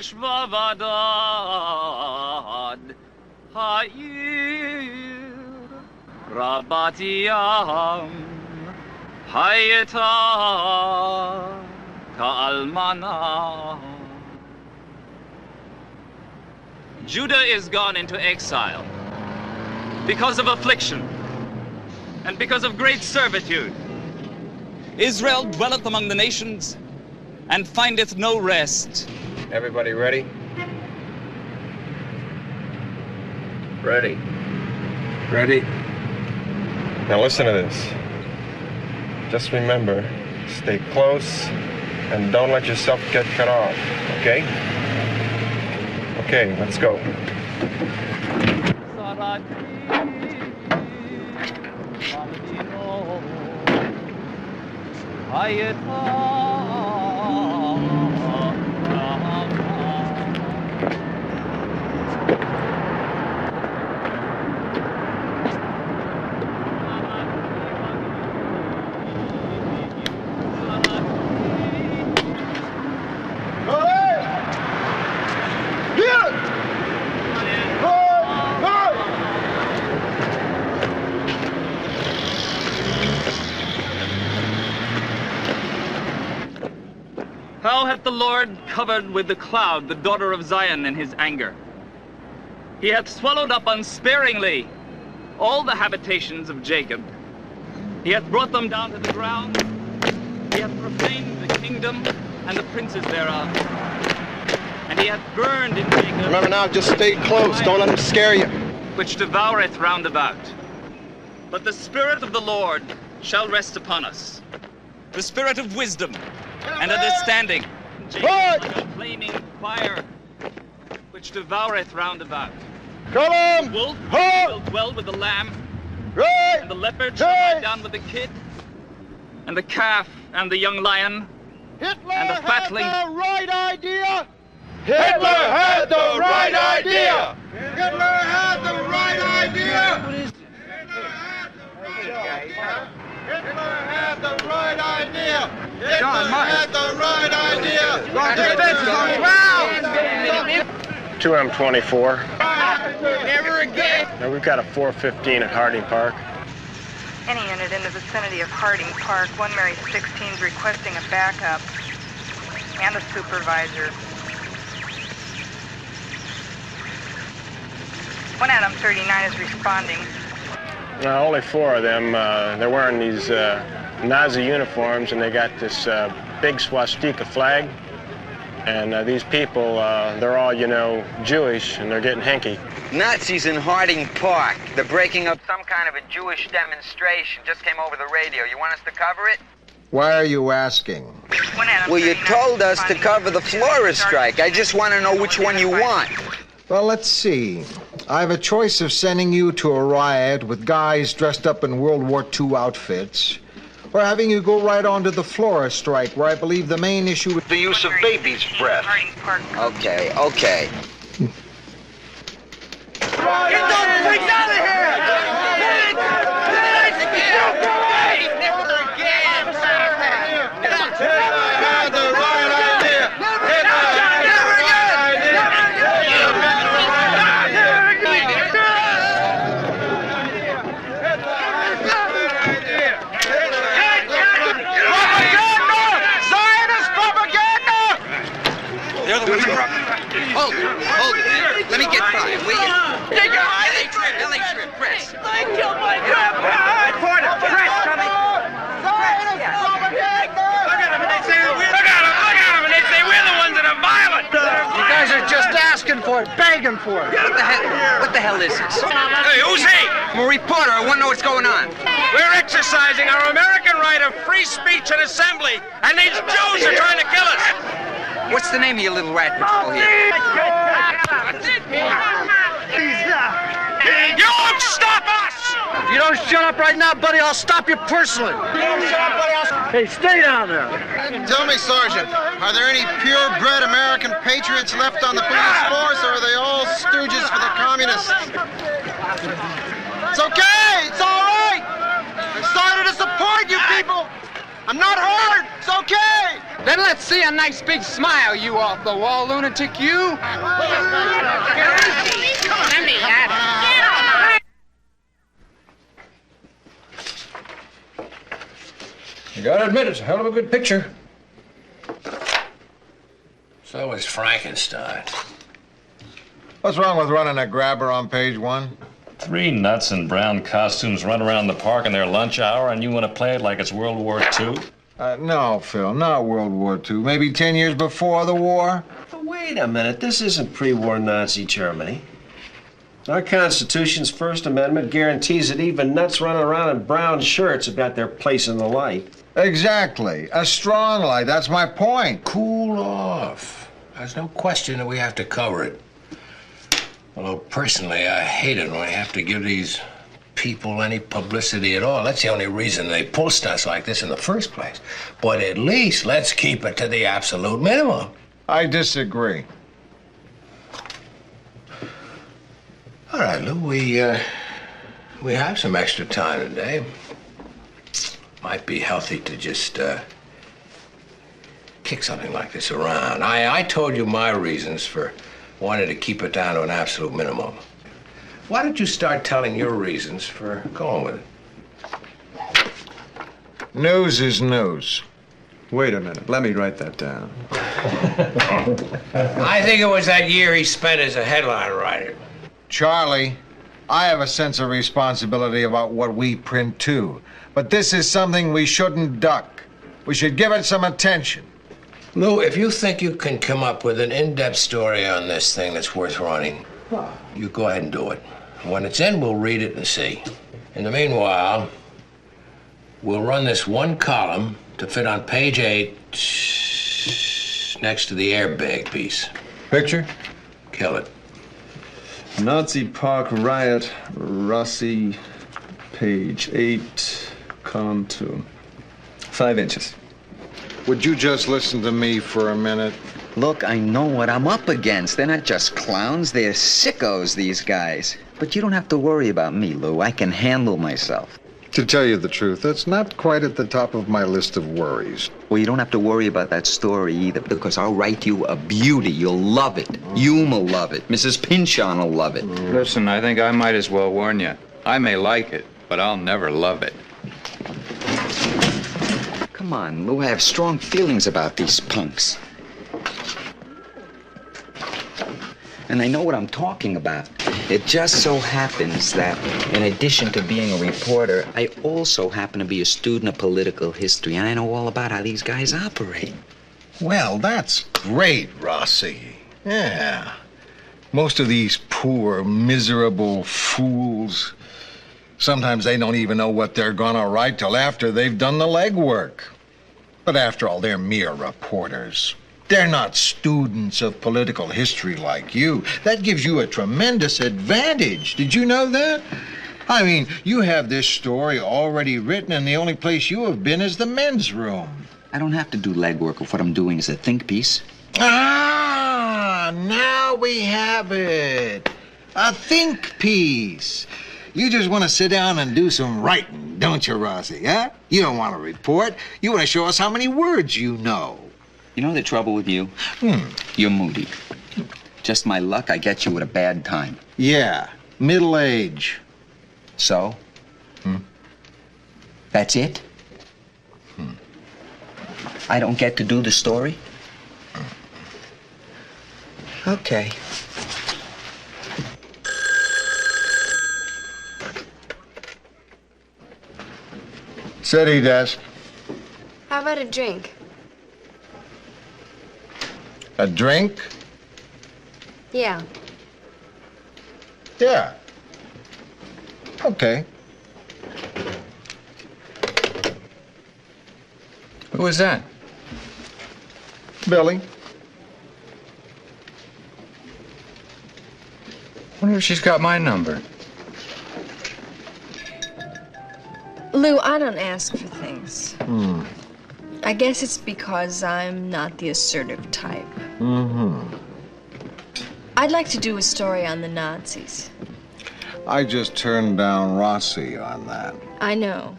Ashvavadad Ha'ir Rabatiyam Hayata Ka'almana. Judah is gone into exile because of affliction and because of great servitude. Israel dwelleth among the nations and findeth no rest. Everybody ready? Ready. Ready? Now listen to this. Just remember, stay close and don't let yourself get cut off, okay? Okay, let's go. How hath the Lord covered with the cloud the daughter of Zion in his anger? He hath swallowed up unsparingly all the habitations of Jacob. He hath brought them down to the ground. He hath profaned the kingdom and the princes thereof. And he hath burned in Jacob. Remember now, just stay close. Don't let them scare you. Which devoureth round about. But the Spirit of the Lord shall rest upon us. The Spirit of wisdom and understanding, like a flaming fire, which devoureth round about. The wolf will dwell with the lamb, and the leopard shall lie down with the kid, and the calf and the young lion, and the fatling. Hitler had the right idea! Hitler had the right idea! Hitler had the right idea! Hitler had the right idea! Hitler had the right idea! Roger, fences on the ground! 2M24. Never again! Now we've got a 415 at Harding Park. Any unit in the vicinity of Harding Park, 1 Mary 16 is requesting a backup and a supervisor. 1 Adam 39 is responding. Now, only 4 of them. They're wearing these Nazi uniforms, and they got this big swastika flag. And these people, they're all, you know, Jewish, and they're getting hanky. Nazis in Harding Park. They're breaking up some kind of a Jewish demonstration. Just came over the radio. You want us to cover it? Why are you asking? Well, you told us to cover the florist strike. I just want to know which one you want. Well, let's see. I have a choice of sending you to a riot with guys dressed up in World War II outfits, or having you go right on to the florist strike, where I believe the main issue is the use of baby's breath. Okay. Get those freaks out of here! Hold it. Let me get by, will you? LA trip, press. I killed my grandpa! Porter, press coming. Look at them, and they say we're the ones that are violent! You guys are just asking for it, begging for it. What the hell is this? Hey, who's he? I'm a reporter. I want to know what's going on. We're exercising our American right of free speech and assembly, and these Jews are trying to kill us! What's the name of your little rat patrol here? You won't stop us! If you don't shut up right now, buddy, I'll stop you personally. Hey, stay down there. Tell me, Sergeant, are there any purebred American patriots left on the police force, or are they all stooges for the communists? It's okay! It's all right! I'm sorry to disappoint you people! I'm not hurt! It's okay! Then let's see a nice big smile, you off-the-wall lunatic, you. You gotta admit, it's a hell of a good picture. So is Frankenstein. What's wrong with running a grabber on page 1? 3 nuts in brown costumes run around the park in their lunch hour, and you want to play it like it's World War II? No, Phil, not World War II. Maybe 10 years before the war. But wait a minute, this isn't pre-war Nazi Germany. Our Constitution's First Amendment guarantees that even nuts running around in brown shirts have got their place in the light. Exactly. A strong light, that's my point. Cool off. There's no question that we have to cover it. Although, personally, I hate it when we have to give these people any publicity at all. That's the only reason they pull stunts like this in the first place. But at least let's keep it to the absolute minimum. I disagree. All right, Lou, we have some extra time today. Might be healthy to just kick something like this around. I told you my reasons for wanting to keep it down to an absolute minimum. Why don't you start telling your reasons for going with it? News is news. Wait a minute. Let me write that down. I think it was that year he spent as a headline writer. Charlie, I have a sense of responsibility about what we print, too. But this is something we shouldn't duck. We should give it some attention. Lou, if you think you can come up with an in-depth story on this thing that's worth running, you go ahead and do it. When it's in, we'll read it and see. In the meanwhile, we'll run this one column to fit on page 8 next to the airbag piece. Picture? Kill it. Nazi Park riot, Rossi, page 8, column 2. 5 inches. Would you just listen to me for a minute? Look, I know what I'm up against. They're not just clowns. They're sickos, these guys. But you don't have to worry about me, Lou. I can handle myself. To tell you the truth, that's not quite at the top of my list of worries. Well, you don't have to worry about that story either, because I'll write you a beauty. You'll love it. Yuma will love it. Mrs. Pinchon will love it. Listen, I think I might as well warn you. I may like it, but I'll never love it. Come on, Lou. I have strong feelings about these punks. And I know what I'm talking about. It just so happens that, in addition to being a reporter, I also happen to be a student of political history, and I know all about how these guys operate. Well, that's great, Rossi. Yeah. Most of these poor, miserable fools, sometimes they don't even know what they're gonna write till after they've done the legwork. But after all, they're mere reporters. They're not students of political history like you. That gives you a tremendous advantage. Did you know that? I mean, you have this story already written, and the only place you have been is the men's room. I don't have to do legwork if what I'm doing is a think piece. Ah, now we have it. A think piece. You just want to sit down and do some writing, don't you, Rossi, huh? You don't want to report. You want to show us how many words you know. You know the trouble with you? You're moody. Just my luck, I get you at a bad time. Yeah, middle age. So? That's it? I don't get to do the story? Okay. City desk. How about a drink? A drink? Yeah. Yeah. Okay. Who was that? Billy. Wonder if she's got my number. Lou, I don't ask for things. I guess it's because I'm not the assertive type. I'd like to do a story on the Nazis. I just turned down Rossi on that. I know.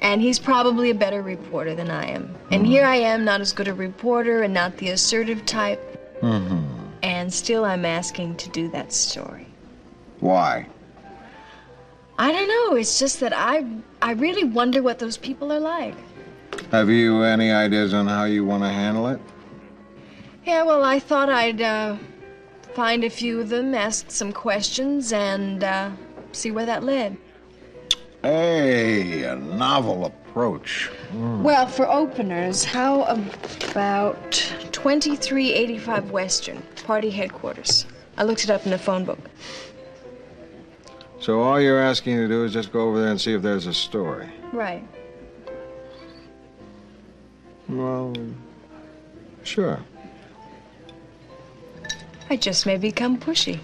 And he's probably a better reporter than I am. And here I am, not as good a reporter and not the assertive type. Mm-hmm. And still I'm asking to do that story. Why? I don't know. It's just that I really wonder what those people are like. Have you any ideas on how you want to handle it? Yeah, well, I thought I'd find a few of them, ask some questions, and see where that led. Hey, a novel approach. Well, for openers, how about 2385 Western, party headquarters? I looked it up in the phone book. So all you're asking to do is just go over there and see if there's a story. Right. Well, sure. I just may become pushy.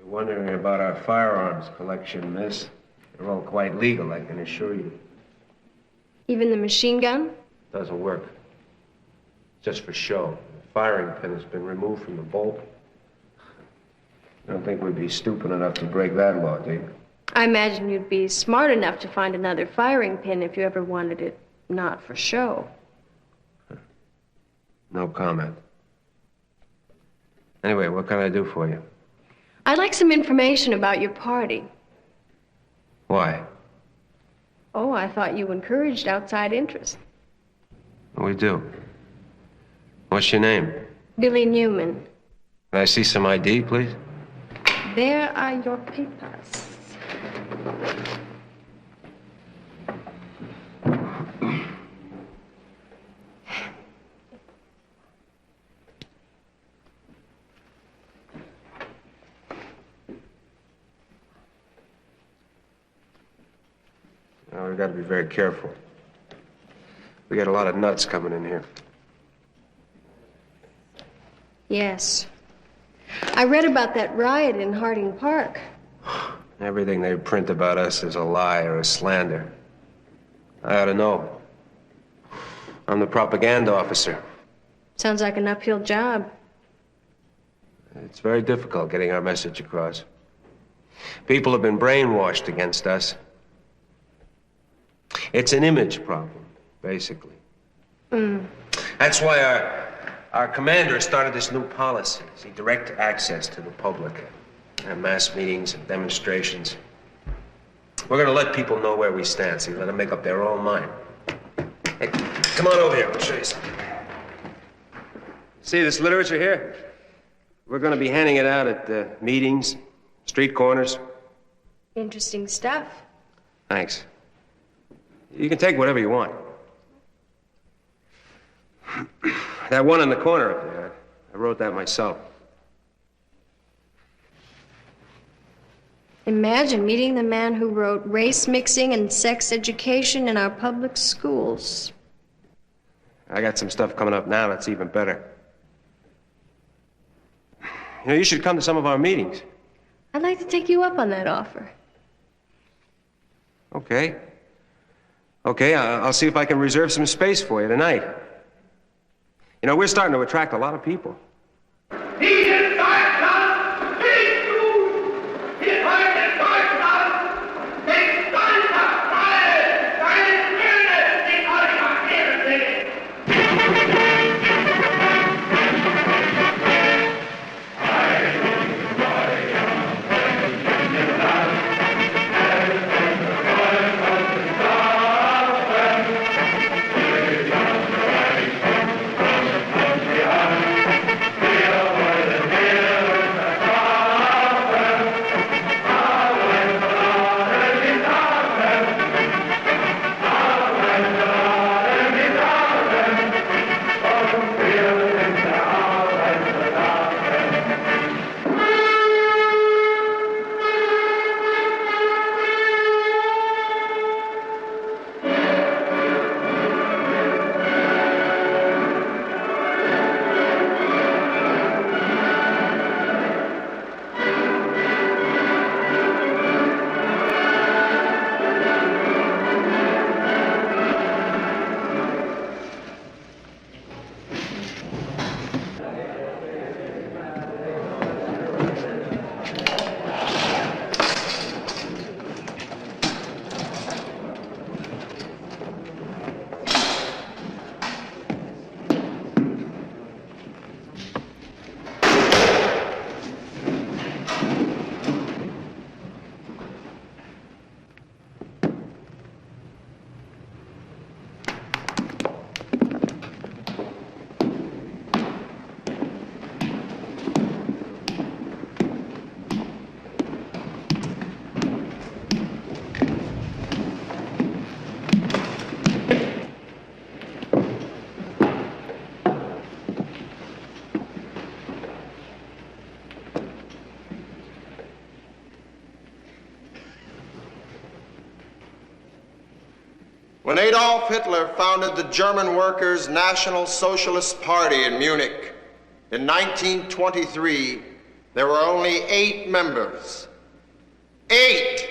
Wondering about our firearms collection, miss. They're all quite legal, I can assure you. Even the machine gun? Doesn't work. Just for show. The firing pin has been removed from the bolt. I don't think we'd be stupid enough to break that law, do you? I imagine you'd be smart enough to find another firing pin if you ever wanted it not for show. No comment. Anyway, what can I do for you? I'd like some information about your party. Why? Oh, I thought you encouraged outside interest. We do. What's your name? Billy Newman. Can I see some ID, please? There are your papers. Now, we've got to be very careful. We got a lot of nuts coming in here. Yes. I read about that riot in Harding Park. Everything they print about us is a lie or a slander. I ought to know. I'm the propaganda officer. Sounds like an uphill job. It's very difficult getting our message across. People have been brainwashed against us. It's an image problem, basically. That's why our commander started this new policy. See, direct access to the public. And mass meetings and demonstrations. We're gonna let people know where we stand, see, let them make up their own mind. Hey, come on over here, I'll show you something. See this literature here? We're gonna be handing it out at meetings, street corners. Interesting stuff. Thanks. You can take whatever you want. That one in the corner up there, I wrote that myself. Imagine meeting the man who wrote Race Mixing and Sex Education in Our Public Schools. I got some stuff coming up now that's even better. You know, you should come to some of our meetings. I'd like to take you up on that offer. Okay. Okay, I'll see if I can reserve some space for you tonight. You know, we're starting to attract a lot of people. When Adolf Hitler founded the German Workers' National Socialist Party in Munich in 1923, there were only 8 members. 8!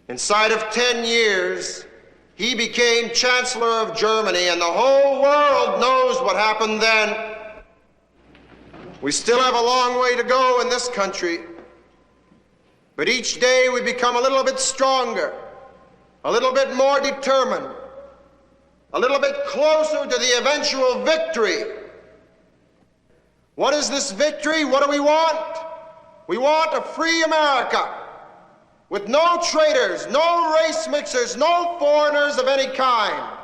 Inside of 10 years, he became Chancellor of Germany, and the whole world knows what happened then. We still have a long way to go in this country, but each day we become a little bit stronger, a little bit more determined, a little bit closer to the eventual victory. What is this victory? What do we want? We want a free America with no traitors, no race mixers, no foreigners of any kind.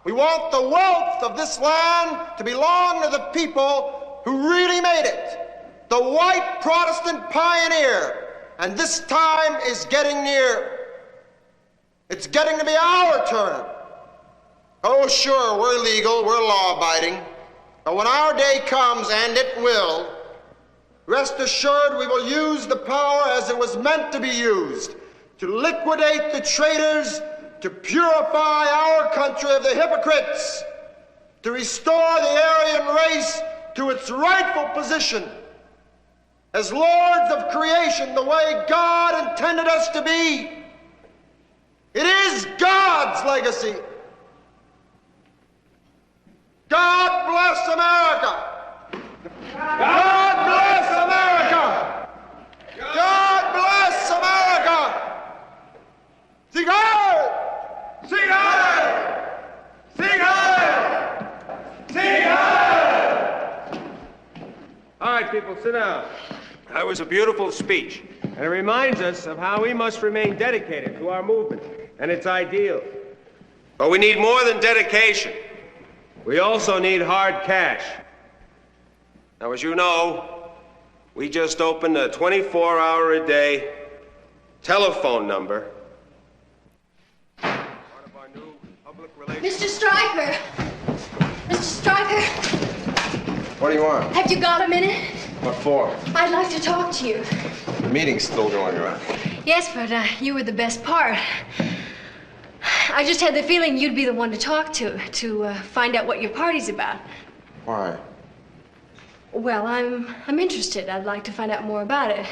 We want the wealth of this land to belong to the people who really made it, the white Protestant pioneer. And this time is getting near. It's getting to be our turn. Oh, sure, we're legal, we're law-abiding. But when our day comes, and it will, rest assured we will use the power as it was meant to be used, to liquidate the traitors, to purify our country of the hypocrites, to restore the Aryan race to its rightful position as lords of creation, the way God intended us to be. It is God's legacy. God bless America. God bless America. God bless America. Sing high! Sing high! Sing high! Sing high! All right, people, sit down. That was a beautiful speech, and it reminds us of how we must remain dedicated to our movement and its ideals. But we need more than dedication. We also need hard cash. Now, as you know, we just opened a 24-hour-a-day telephone number. Part of our new public relations. Mr. Stryker! Mr. Stryker! What do you want? Have you got a minute? What for? I'd like to talk to you. The meeting's still going around. Yes, but you were the best part. I just had the feeling you'd be the one to talk to find out what your party's about. Why? Well, I'm interested. I'd like to find out more about it.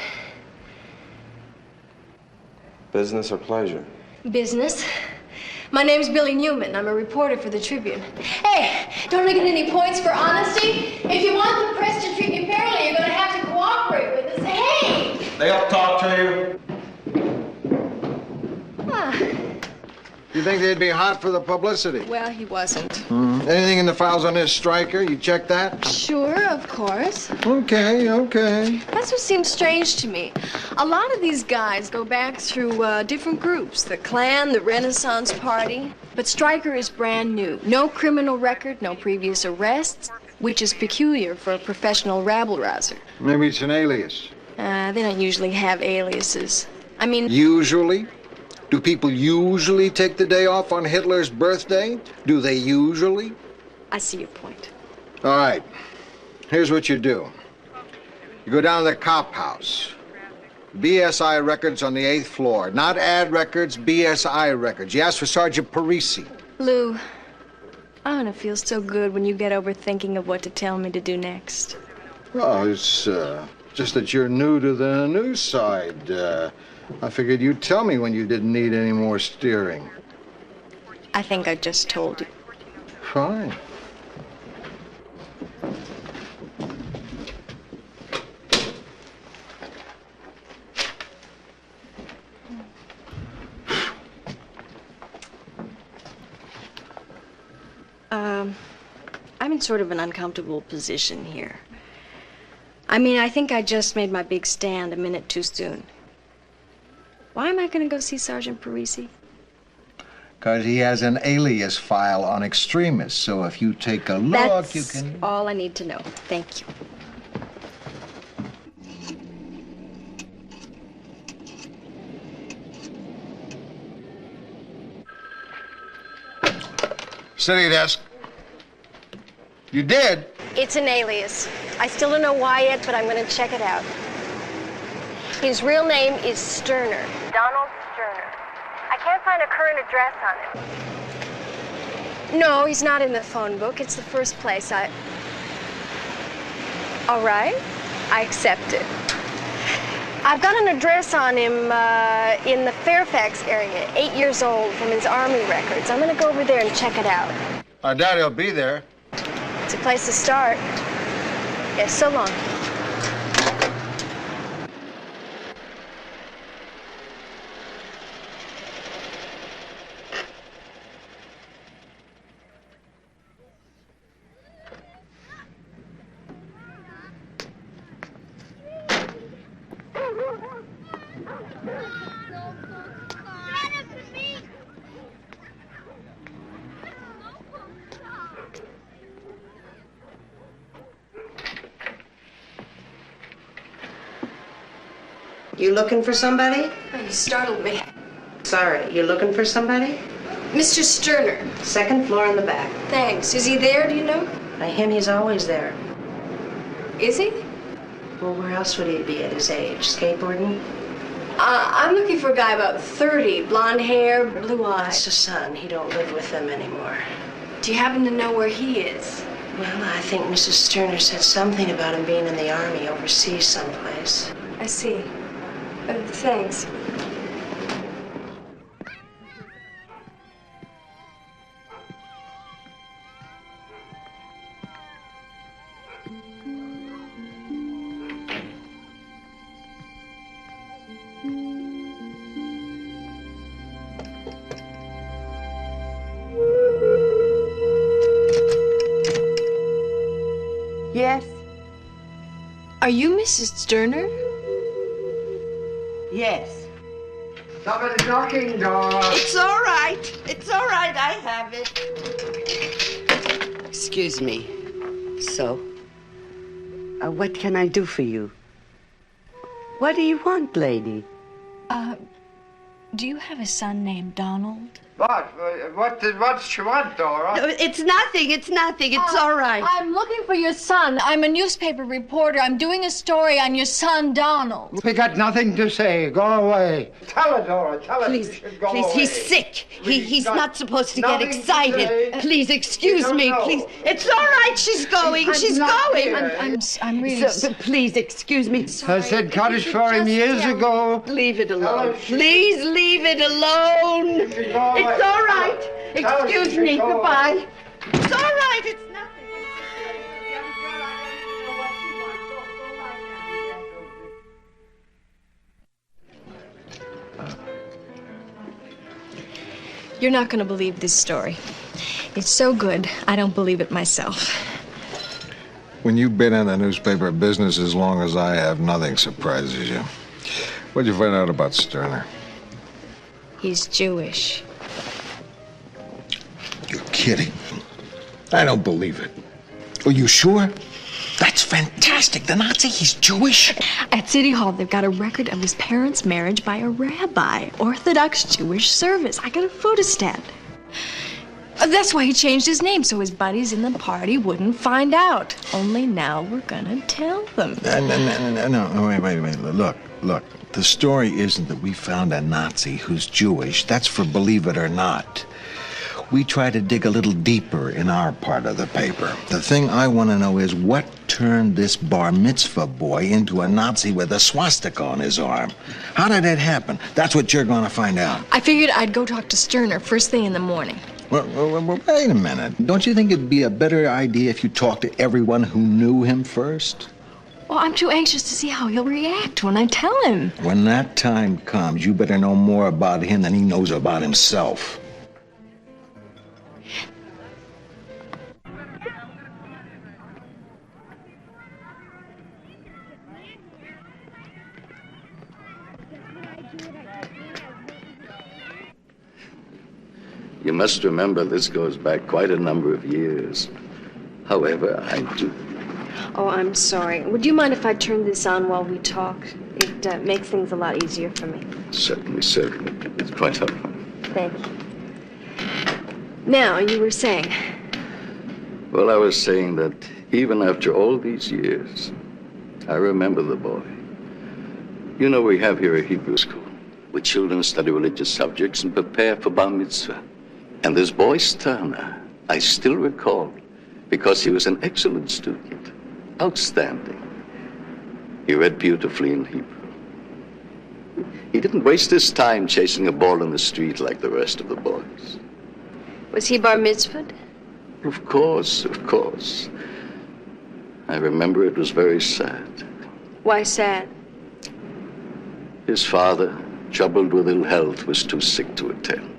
Business or pleasure? Business. My name's Billy Newman. I'm a reporter for the Tribune. Hey, don't I get any points for honesty? If you want the press to treat me fairly, you're going to have to cooperate with us. Hey! They'll talk to you. You think they'd be hot for the publicity? Well, he wasn't. Anything in the files on this striker? You checked that? Sure, of course. Okay. That's what seems strange to me. A lot of these guys go back through different groups, the Klan, the Renaissance Party. But Stryker is brand new. No criminal record, no previous arrests, which is peculiar for a professional rabble-rouser. Maybe it's an alias. They don't usually have aliases. I mean... Usually? Do people usually take the day off on Hitler's birthday? Do they usually? I see your point. All right. Here's what you do. You go down to the cop house. BSI records on the 8th floor. Not ad records, BSI records. You ask for Sergeant Parisi. Lou, I'm gonna feel so good when you get over thinking of what to tell me to do next. Well, it's just that you're new to the news side. I figured you'd tell me when you didn't need any more steering. I think I just told you. Fine. I'm in sort of an uncomfortable position here. I mean, I think I just made my big stand a minute too soon. Why am I going to go see Sergeant Parisi? Because he has an alias file on extremists, so if you take a look, That's you can... all I need to know. Thank you. City desk. You did? It's an alias. I still don't know why yet, but I'm going to check it out. His real name is Sterner. Donald Sterner. I can't find a current address on him. No, he's not in the phone book. It's the first place I... All right. I accept it. I've got an address on him in the Fairfax area, 8 years old, from his Army records. I'm going to go over there and check it out. I doubt he'll be there. It's a place to start. Yes, so long. You looking for somebody? You startled me. Sorry, you looking for somebody? Mr. Sterner. Second floor in the back. Thanks. Is he there, do you know? By him, he's always there. Is he? Well, where else would he be at his age? Skateboarding? I'm looking for a guy about 30, blonde hair, blue eyes. That's the son. He don't live with them anymore. Do you happen to know where he is? Well, I think Mrs. Sterner said something about him being in the Army overseas someplace. I see. Thanks. Yes? Are you Mrs. Sterner? Yes. Stop at the knocking door. It's all right. It's all right. I have it. Excuse me. So, what can I do for you? What do you want, lady? Do you have a son named Donald? What she want, Dora? No, it's nothing. It's nothing. It's all right. I'm looking for your son. I'm a newspaper reporter. I'm doing a story on your son, Donald. We got nothing to say. Go away. Tell her, Dora. Tell her Please, she should go please, away. he's sick. He's not supposed to get Nothing to excited. say. Please, excuse me. know. Please. It's all right. She's going. She's not going. here. I'm really So, please, excuse me. I said cottage for him years ago. Leave it alone. Please leave it alone. It's all right. Excuse me. Goodbye. It's all right. It's nothing. You're not going to believe this story. It's so good, I don't believe it myself. When you've been in the newspaper business as long as I have, nothing surprises you. What'd you find out about Sterner? He's Jewish. You're kidding. I don't believe it. Are you sure? That's fantastic. The Nazi, he's Jewish. At City Hall, they've got a record of his parents' marriage by a rabbi. Orthodox Jewish service. I got a photostat. That's why he changed his name, so his buddies in the party wouldn't find out. Only now we're gonna tell them. No, wait. Look. The story isn't that we found a Nazi who's Jewish. That's for believe it or not. We try to dig a little deeper in our part of the paper. The thing I want to know is what turned this bar mitzvah boy into a Nazi with a swastika on his arm? How did it happen? That's what you're going to find out. I figured I'd go talk to Sterner first thing in the morning. Well, wait a minute. Don't you think it'd be a better idea if you talked to everyone who knew him first? Well, I'm too anxious to see how he'll react when I tell him. When that time comes, you better know more about him than he knows about himself. You must remember this goes back quite a number of years. However, I do. Oh, I'm sorry. Would you mind if I turn this on while we talk? It makes things a lot easier for me. Certainly. It's quite helpful. Thank you. Now, you were saying. Well, I was saying that even after all these years, I remember the boy. You know, we have here a Hebrew school where children study religious subjects and prepare for bar mitzvah. And this boy, Sterner, I still recall because he was an excellent student, outstanding. He read beautifully in Hebrew. He didn't waste his time chasing a ball in the street like the rest of the boys. Was he bar mitzvahed? Of course. I remember it was very sad. Why sad? His father, troubled with ill health, was too sick to attend.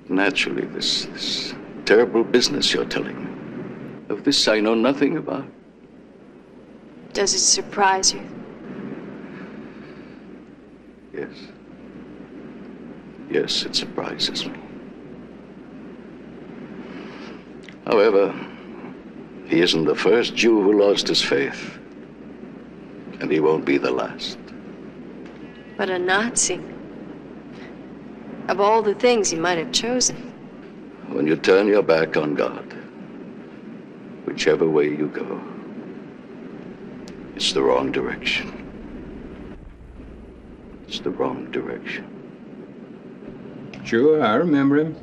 Naturally, this terrible business you're telling me. Of this I know nothing about. Does it surprise you? Yes, it surprises me. However, he isn't the first Jew who lost his faith. And he won't be the last. But a Nazi. Of all the things he might have chosen. When you turn your back on God, whichever way you go, it's the wrong direction. It's the wrong direction. Sure, I remember him.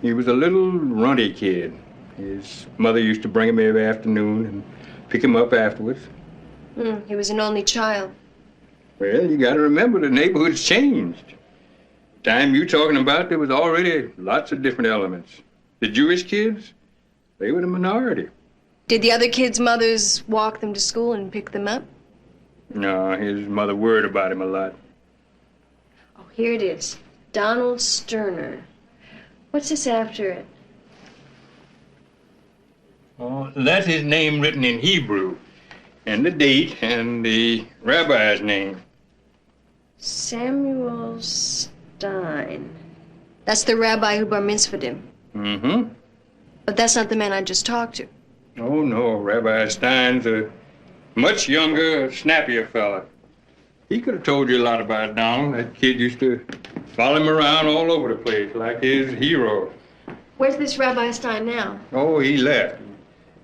He was a little runty kid. His mother used to bring him every afternoon and pick him up afterwards. He was an only child. Well, you got to remember the neighborhood's changed. The time you're talking about, there was already lots of different elements. The Jewish kids, they were the minority. Did the other kids' mothers walk them to school and pick them up? No, his mother worried about him a lot. Oh, here it is. Donald Sterner. What's this after it? Oh, that's his name written in Hebrew. And the date and the rabbi's name. Samuel Stein. That's the rabbi who bar mitzvahed him. Mm-hmm. But that's not the man I just talked to. Oh, no. Rabbi Stein's a much younger, snappier fella. He could have told you a lot about Donald. That kid used to follow him around all over the place like his hero. Where's this Rabbi Stein now? Oh, he left.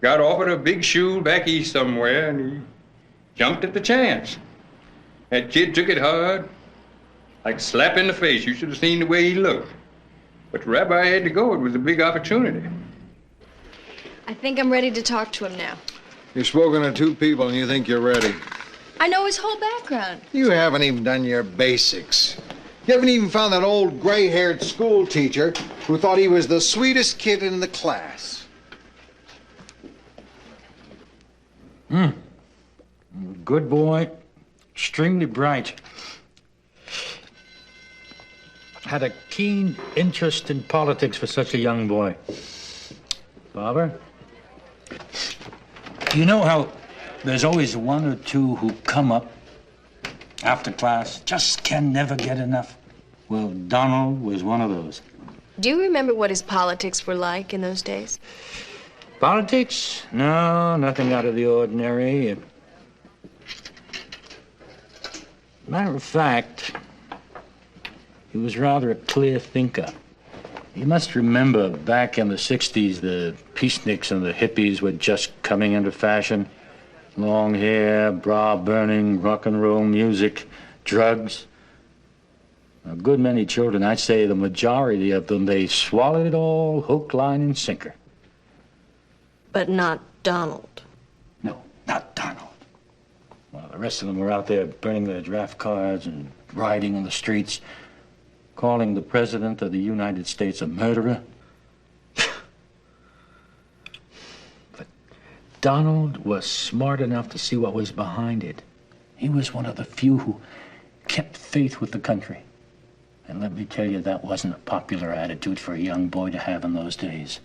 Got offered a big shul back east somewhere, and he jumped at the chance. That kid took it hard, like a slap in the face. You should have seen the way he looked. But the rabbi had to go. It was a big opportunity. I think I'm ready to talk to him now. You've spoken to two people and you think you're ready. I know his whole background. You haven't even done your basics. You haven't even found that old gray-haired school teacher who thought he was the sweetest kid in the class. Good boy. Extremely bright. Had a keen interest in politics for such a young boy. Barbara? You know how there's always one or two who come up after class, just can never get enough? Well, Donald was one of those. Do you remember what his politics were like in those days? Politics? No, nothing out of the ordinary. Matter of fact, he was rather a clear thinker. You must remember back in the 60s, the peaceniks and the hippies were just coming into fashion. Long hair, bra burning, rock and roll music, drugs. A good many children, I'd say the majority of them, they swallowed it all, hook, line, and sinker. But not Donald. No, not Donald. Well, the rest of them were out there burning their draft cards and riding on the streets, calling the President of the United States a murderer. But Donald was smart enough to see what was behind it. He was one of the few who kept faith with the country. And let me tell you, that wasn't a popular attitude for a young boy to have in those days.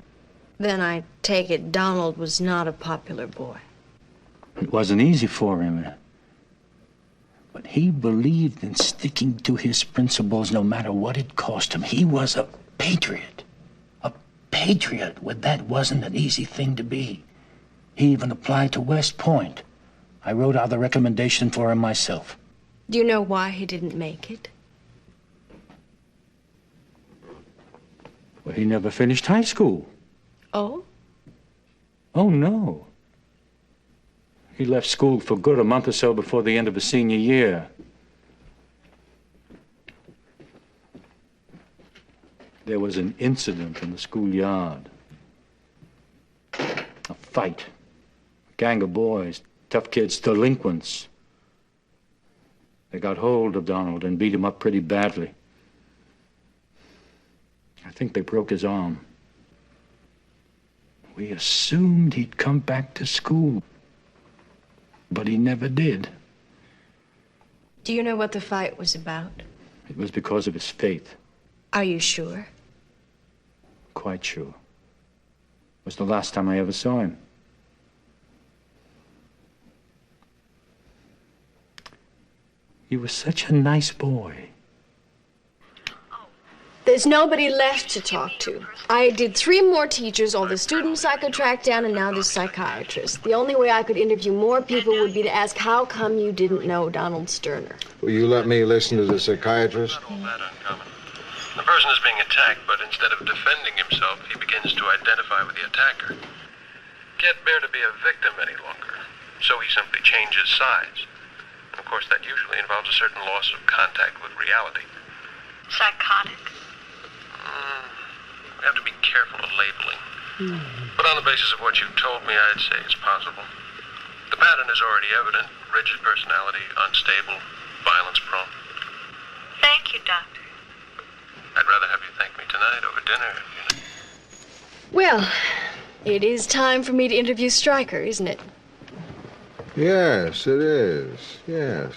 Then I take it Donald was not a popular boy. It wasn't easy for him. But he believed in sticking to his principles no matter what it cost him. He was a patriot. A patriot. Well, that wasn't an easy thing to be. He even applied to West Point. I wrote out the recommendation for him myself. Do you know why he didn't make it? Well, he never finished high school. Oh? Oh, no. He left school for good a month or so before the end of his senior year. There was an incident in the schoolyard. A fight. A gang of boys, tough kids, delinquents. They got hold of Donald and beat him up pretty badly. I think they broke his arm. We assumed he'd come back to school, but he never did. Do you know what the fight was about? It was because of his faith. Are you sure? Quite sure. It was the last time I ever saw him. He was such a nice boy. There's nobody left to talk to. I did 3 more teachers, all the students I could track down, and now this psychiatrist. The only way I could interview more people would be to ask, how come you didn't know Donald Sterner? Will you let me listen to the psychiatrist? Not all that uncommon. The person is being attacked, but instead of defending himself, he begins to identify with the attacker. Can't bear to be a victim any longer, so he simply changes sides. And of course, that usually involves a certain loss of contact with reality. Psychotic. We have to be careful of labeling. But on the basis of what you've told me, I'd say it's possible. The pattern is already evident. Rigid personality, unstable, violence-prone. Thank you, Doctor. I'd rather have you thank me tonight over dinner, you know. Well, it is time for me to interview Stryker, isn't it? Yes, it is. Yes.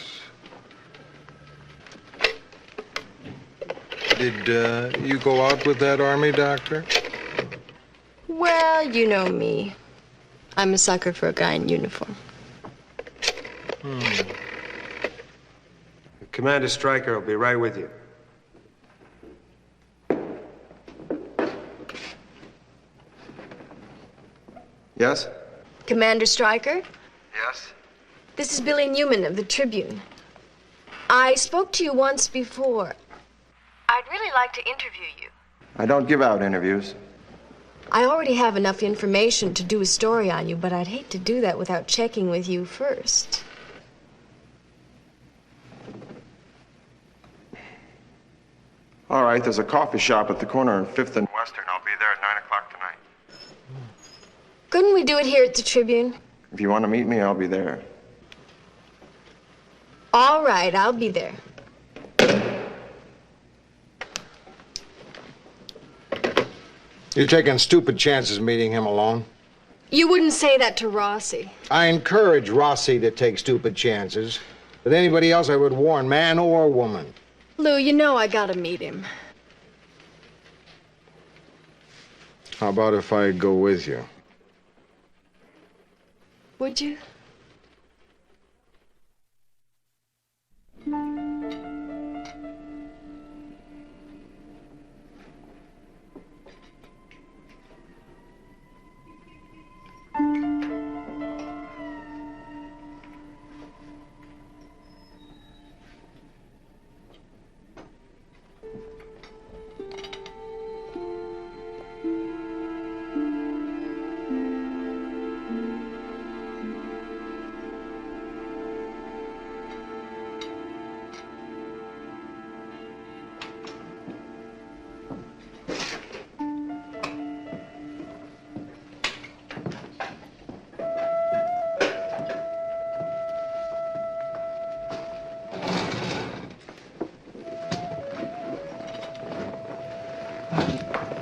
Did you go out with that army doctor? Well, you know me. I'm a sucker for a guy in uniform. Commander Stryker will be right with you. Yes? Commander Stryker? Yes? This is Billy Newman of the Tribune. I spoke to you once before. I'd really like to interview you. I don't give out interviews. I already have enough information to do a story on you, but I'd hate to do that without checking with you first. All right, there's a coffee shop at the corner of 5th and Western. I'll be there at 9 o'clock tonight. Couldn't we do it here at the Tribune? If you want to meet me, I'll be there. All right, I'll be there. You're taking stupid chances meeting him alone. You wouldn't say that to Rossi. I encourage Rossi to take stupid chances. But anybody else I would warn, man or woman. Lou, you know I gotta meet him. How about if I go with you? Would you?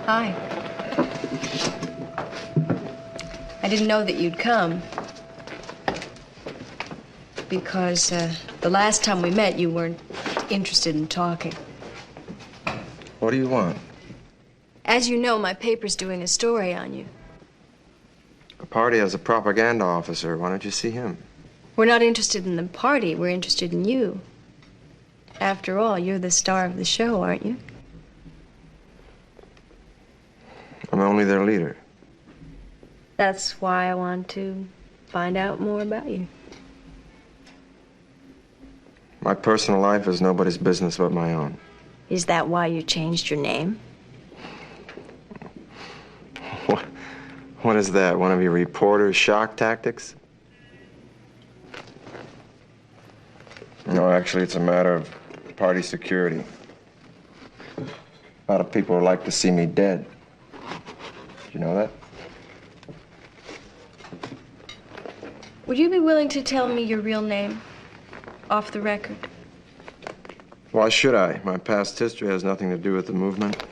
Hi. I didn't know that you'd come. Because the last time we met, you weren't interested in talking. What do you want? As you know, my paper's doing a story on you. The party has a propaganda officer. Why don't you see him? We're not interested in the party. We're interested in you. After all, you're the star of the show, aren't you? I'm only their leader. That's why I want to find out more about you. My personal life is nobody's business but my own. Is that why you changed your name? What is that? One of your reporters' shock tactics? No, actually, it's a matter of party security. A lot of people would like to see me dead. Did you know that? Would you be willing to tell me your real name? Off the record. Why should I? My past history has nothing to do with the movement.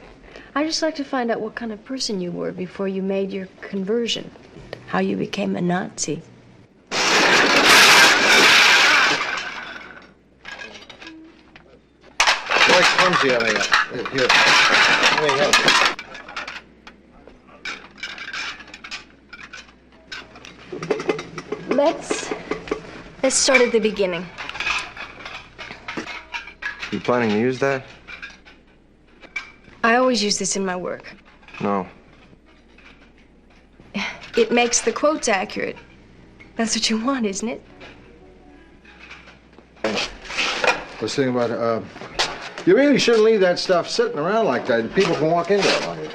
I'd just like to find out what kind of person you were before you made your conversion. How you became a Nazi. Boy, clumsy, Elliot. Here. Let me help you. Let's start at the beginning. You planning to use that? I always use this in my work. No. It makes the quotes accurate. That's what you want, isn't it? Let's think about you really shouldn't leave that stuff sitting around like that. People can walk into it like it.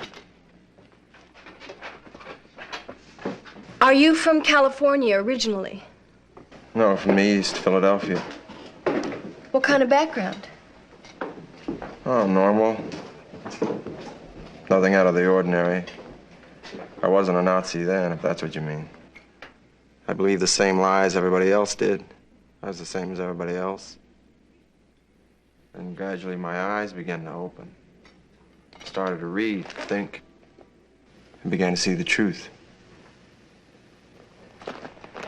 Are you from California originally? No, from the East, Philadelphia. What kind of background? Oh, normal. Nothing out of the ordinary. I wasn't a Nazi then, if that's what you mean. I believed the same lies everybody else did. I was the same as everybody else. And gradually my eyes began to open. I started to read, think, and began to see the truth.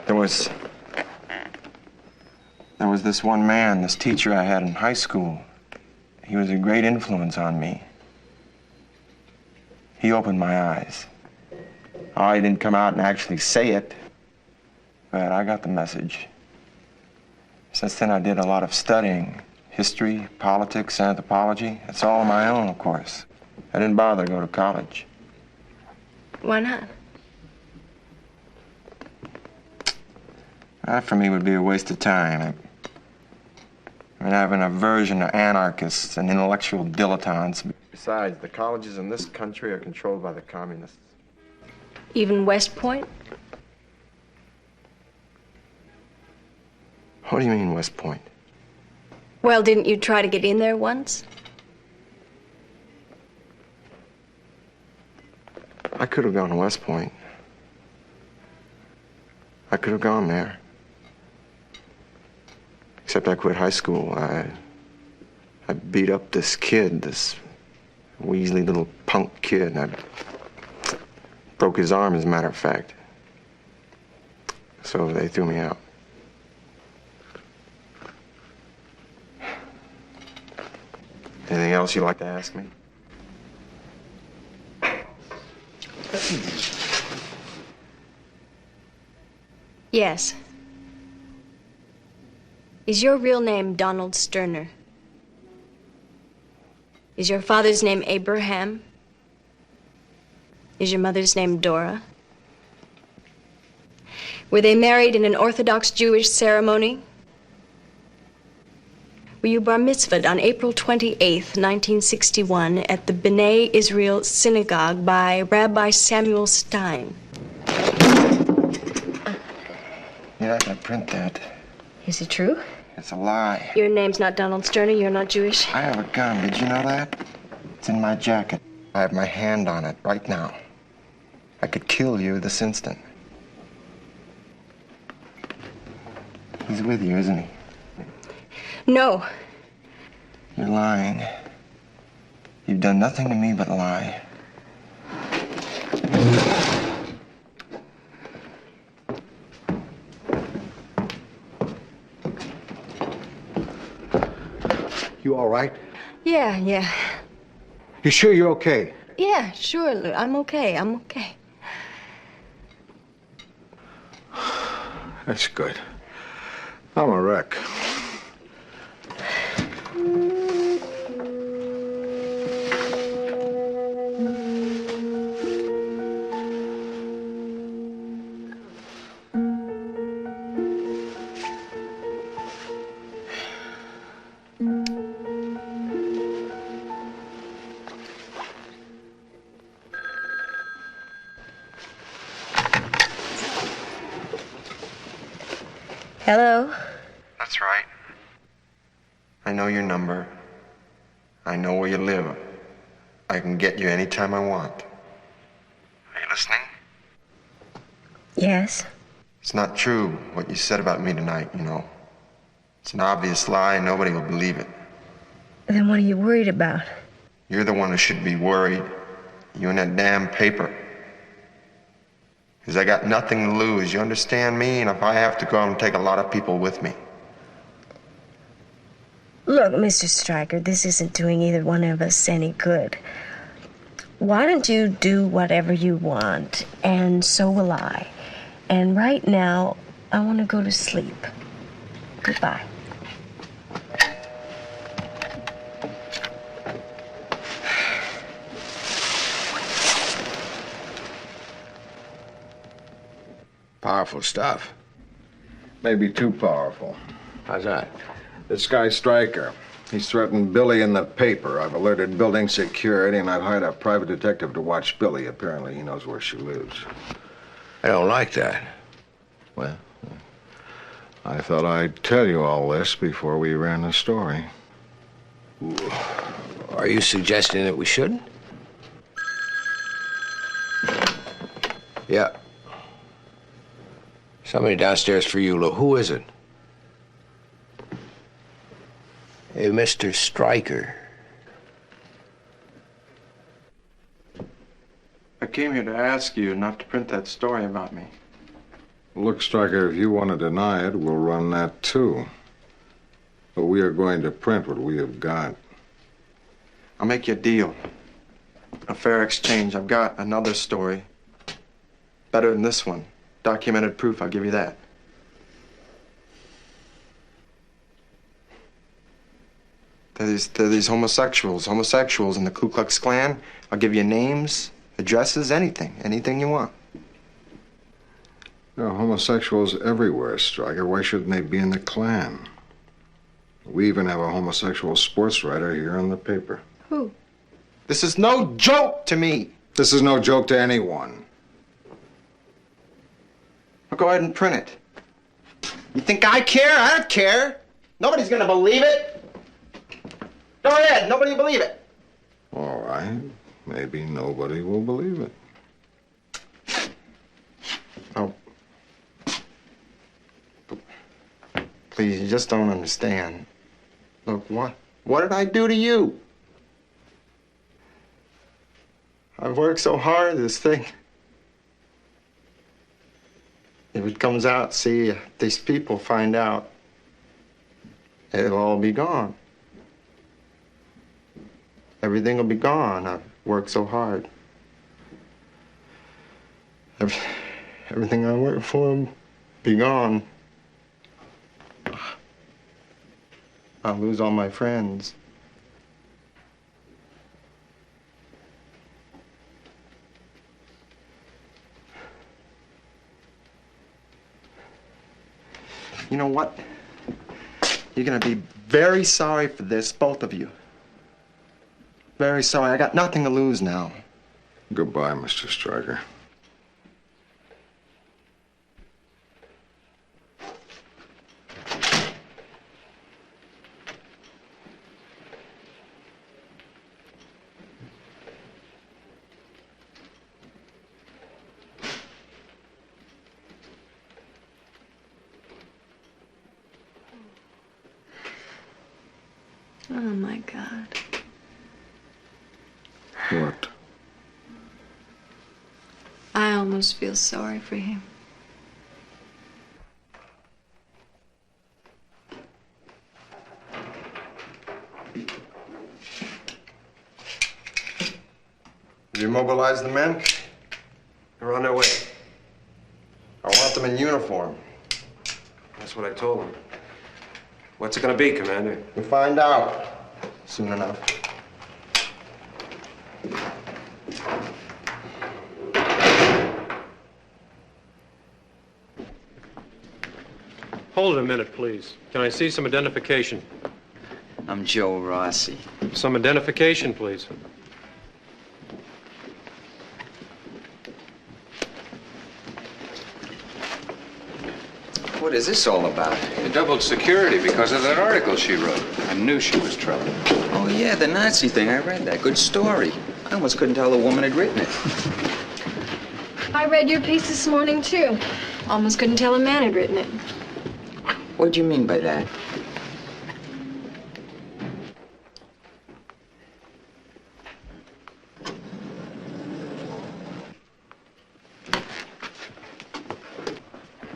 There was this one man, this teacher I had in high school. He was a great influence on me. He opened my eyes. Oh, he didn't come out and actually say it, but I got the message. Since then, I did a lot of studying. History, politics, anthropology. It's all on my own, of course. I didn't bother to go to college. Why not? That, for me, would be a waste of time. And I have an aversion to anarchists and intellectual dilettantes. Besides, the colleges in this country are controlled by the communists. Even West Point? What do you mean, West Point? Well, didn't you try to get in there once? I could have gone to West Point. I could have gone there. Except I quit high school. I beat up this kid, this weaselly little punk kid, and I broke his arm, as a matter of fact. So they threw me out. Anything else you'd like to ask me? Yes. Is your real name Donald Sterner? Is your father's name Abraham? Is your mother's name Dora? Were they married in an Orthodox Jewish ceremony? Were you bar mitzvahed on April 28th, 1961, at the B'nai Israel Synagogue by Rabbi Samuel Stein? You're not gonna print that. Is it true? It's a lie. Your name's not Donald Sterner. You're not Jewish. I have a gun. Did you know that? It's in my jacket. I have my hand on it right now. I could kill you this instant. He's with you, isn't he? No. You're lying. You've done nothing to me but lie. You all right? Yeah. You sure you're okay? Yeah, sure, Lou. I'm okay. I'm okay. That's good. I'm a wreck. Hello? That's right. I know your number. I know where you live. I can get you anytime I want. Are you listening? Yes. It's not true what you said about me tonight, you know. It's an obvious lie. Nobody will believe it. Then what are you worried about? You're the one who should be worried. You and that damn paper. Because I got nothing to lose. You understand me? And if I have to go, I'm going to take a lot of people with me. Look, Mr. Stryker, this isn't doing either one of us any good. Why don't you do whatever you want, and so will I. And right now, I want to go to sleep. Goodbye. Powerful stuff. Maybe too powerful. How's that? This guy Stryker, he's threatened Billy in the paper. I've alerted building security, and I've hired a private detective to watch Billy. Apparently, he knows where she lives. I don't like that. Well, I thought I'd tell you all this before we ran the story. Are you suggesting that we shouldn't? Yeah. Somebody downstairs for you, Lou. Who is it? Hey, Mr. Stryker. I came here to ask you not to print that story about me. Look, Stryker, if you want to deny it, we'll run that too. But we are going to print what we have got. I'll make you a deal. A fair exchange. I've got another story. Better than this one. Documented proof, I'll give you that. There are these homosexuals in the Ku Klux Klan. I'll give you names, addresses, anything you want. There are homosexuals everywhere, Stryker. Why shouldn't they be in the Klan? We even have a homosexual sports writer here on the paper. Who? This is no joke to me. This is no joke to anyone. I'll go ahead and print it. You think I care? I don't care. Nobody's gonna believe it. Go ahead, nobody will believe it. All right. Maybe nobody will believe it. Oh. Please, you just don't understand. Look, what did I do to you? I've worked so hard, this thing. If it comes out, see, these people find out, it'll all be gone. Everything will be gone. I've worked so hard. Everything I worked for will be gone. I'll lose all my friends. You know what? You're gonna be very sorry for this, both of you. Very sorry. I got nothing to lose now. Goodbye, Mr. Stryker. Oh, my God. What? I almost feel sorry for him. Have you mobilized the men? They're on their way. I want them in uniform. That's what I told him. What's it gonna be, Commander? We'll find out soon enough. Hold it a minute, please. Can I see some identification? I'm Joe Rossi. Some identification, please. What is this all about? They doubled security because of that article she wrote. I knew she was trouble. Oh, yeah, the Nazi thing. I read that. Good story. I almost couldn't tell a woman had written it. I read your piece this morning, too. Almost couldn't tell a man had written it. What do you mean by that?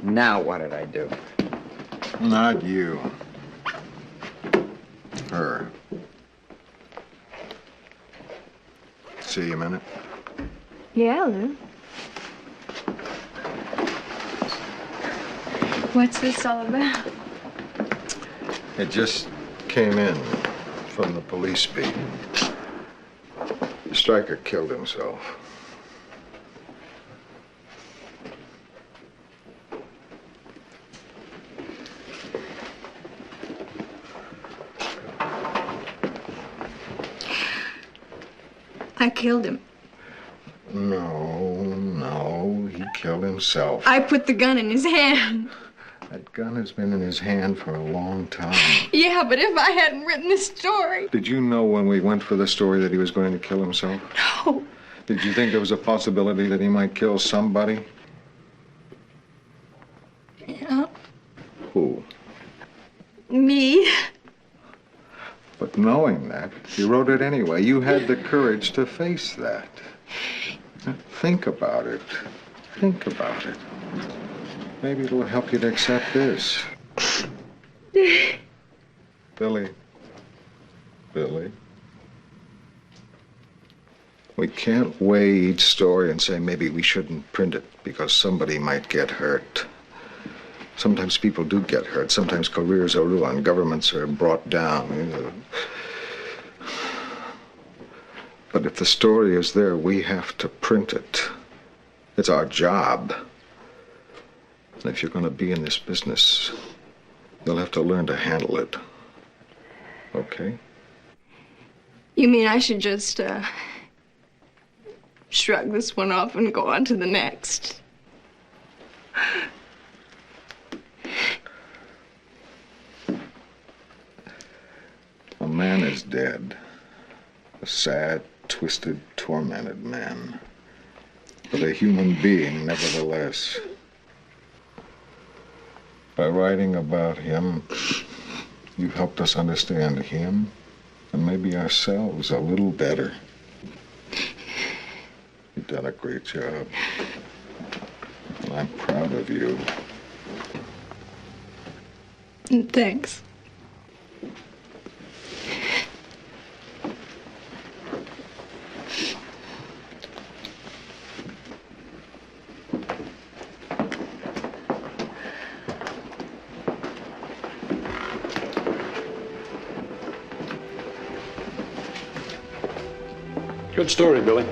Now what did I do? Not you. Her. See you a minute. Yeah, Lou. What's this all about? It just came in from the police beat. Stryker killed himself. I killed him. No, he killed himself. I put the gun in his hand. That gun has been in his hand for a long time. Yeah, but if I hadn't written this story... Did you know when we went for the story that he was going to kill himself? No. Did you think there was a possibility that he might kill somebody? Yeah. Who? Me. But knowing that, you wrote it anyway. You had the courage to face that. Think about it. Think about it. Maybe it'll help you to accept this. Billy. Billy. We can't weigh each story and say maybe we shouldn't print it because somebody might get hurt. Sometimes people do get hurt. Sometimes careers are ruined. Governments are brought down. But if the story is there, we have to print it. It's our job. And if you're going to be in this business, you'll have to learn to handle it. Okay. You mean I should just, shrug this one off and go on to the next? A man is dead. A sad, twisted, tormented man. But a human being, nevertheless. By writing about him, you've helped us understand him and maybe ourselves a little better. You've done a great job. And I'm proud of you. Thanks. Good story, Billy.